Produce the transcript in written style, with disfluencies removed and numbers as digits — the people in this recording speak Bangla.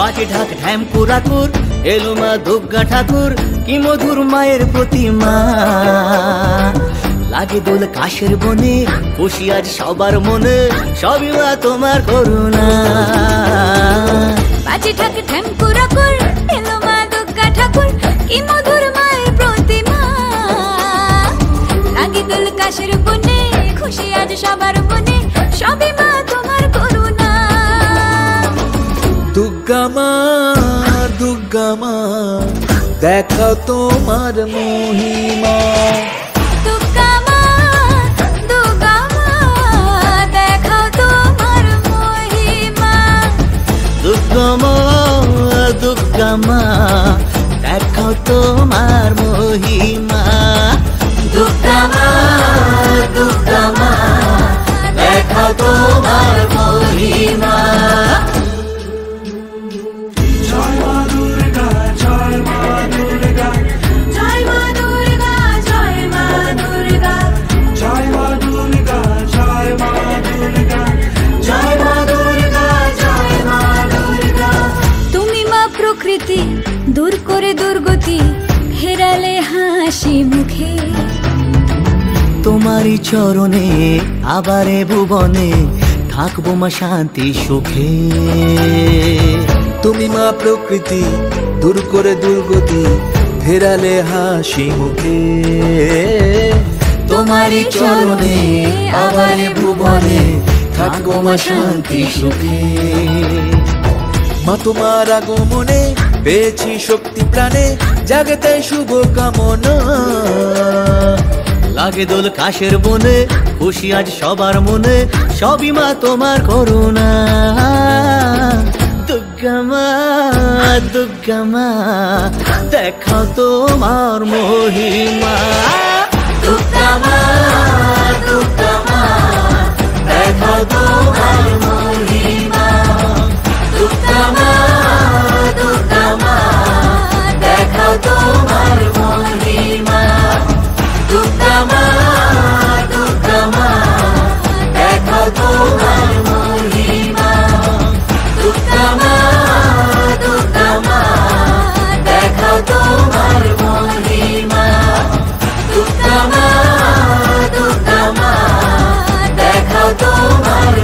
বাজে ঢাক ঢ্যাম কুরাকুর, এলো মা দুর্গা ঠাকুর, কি মধুর মায়ের প্রতিমা। লাগে দোল কাশের বনে, খুশি আজ সবার মনে, সবই মা তোমার করুণা। বাজে ঢাক ঢ্যাম কুরাকুর, এলো মা দুর্গা ঠাকুর, কি মধুর মায়ের প্রতিমা। লাগে দোল কাশের বনে, খুশি আজ সবার মনে, সবই মা তোমার করুণা। দুর্গা মা, দুর্গা মা, দেখাও তোমার মহিমা। দুর্গা মা, দুর্গা মা, দেখাও তোমার মহিমা। দুর্গা মা, দুর্গা মা, দেখাও তোমার মহিমা। দুর্গা মা, দুর্গা মা, দেখাও তোমার মহিমা। জয় মা দুর্গা, জয় মা দুর্গা, জয় মা দুর্গা, জয় মা দুর্গা, জয় মা দুর্গা, জয় মা দুর্গা, জয় মা দুর্গা, জয় মা দুর্গা। তুমি মা প্রকৃতি, দূর করে দুর্গতি, ফেরালে হাসি মুখে। তোমারই চরণে আবারে ভুবনে, থাকবো মা শান্তি সুখে। তুমি মা প্রকৃতি, দূর করে দুর্গতি, ফেরালে হাসি মুখে। তোমারই চরণে আবারে ভুবনে, থাকবো মা শান্তি সুখে। মা তোমার আগমনে পেয়েছি শক্তি প্রাণে, জাগতে শুভ কামনা। লাগে দোল কাশের বনে, খুশি আজ সবার মনে, সবই মা তোমার করুণা। দুর্গা মা, দুর্গা মা, দেখাও তোমার মহিমা। দুর্গা মা, দুর্গা মা, দেখাও তোমার মহিমা। দুর্গা মা, দুর্গা মা, দেখাও তোমার মহিমা। দুর্গা মা, দুর্গা মা, দেখাও তোমার মহিমা। দুর্গা মা, দুর্গা মা, দেখাও তোমার মহিমা। দুর্গা মা, দুর্গা মা, দেখাও তোমার